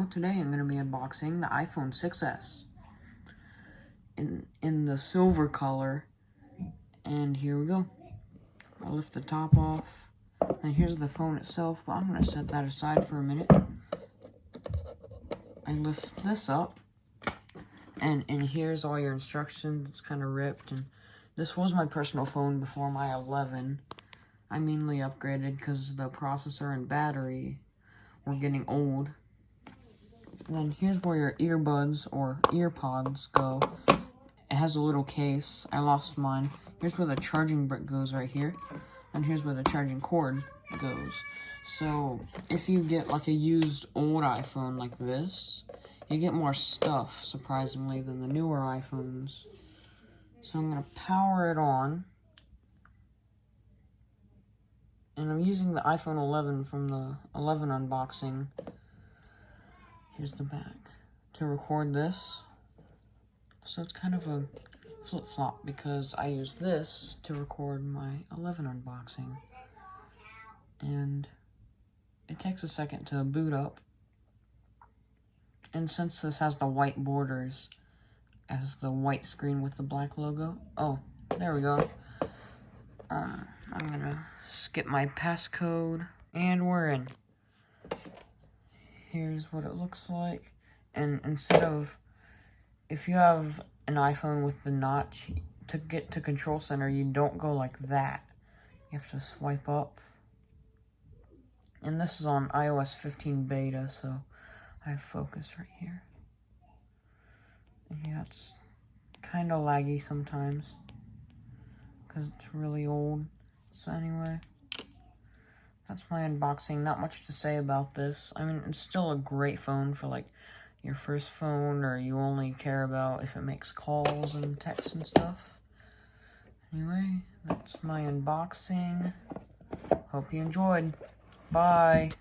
So today I'm going to be unboxing the iPhone 6s in the silver color. And here we go. I'll lift the top off. And here's the phone itself, but I'm going to set that aside for a minute. I lift this up. And here's all your instructions. It's kind of ripped. And this was my personal phone before my 11. I mainly upgraded because the processor and battery were getting old. And then here's where your earbuds or earpods go. It has a little case. I lost mine. Here's where the charging brick goes right here. And here's where the charging cord goes. So if you get like a used old iPhone like this, you get more stuff, surprisingly, than the newer iPhones. So I'm going to power it on. And I'm using the iPhone 11 from the 11 unboxing. Here's the back to record this. So it's kind of a flip-flop because I use this to record my 11 unboxing. And it takes a second to boot up. And since this has the white borders as the white screen with the black logo. Oh, there we go. I'm gonna skip my passcode. And we're in. Here's what it looks like. And instead of, if you have an iPhone with the notch, to get to Control Center, you don't go like that. You have to swipe up. And this is on iOS 15 beta, so I have focus right here. And yeah, it's kind of laggy sometimes because it's really old. So anyway, that's my unboxing. Not much to say about this. I mean, it's still a great phone for like your first phone, or you only care about if it makes calls and texts and stuff. Anyway, that's my unboxing. Hope you enjoyed. Bye.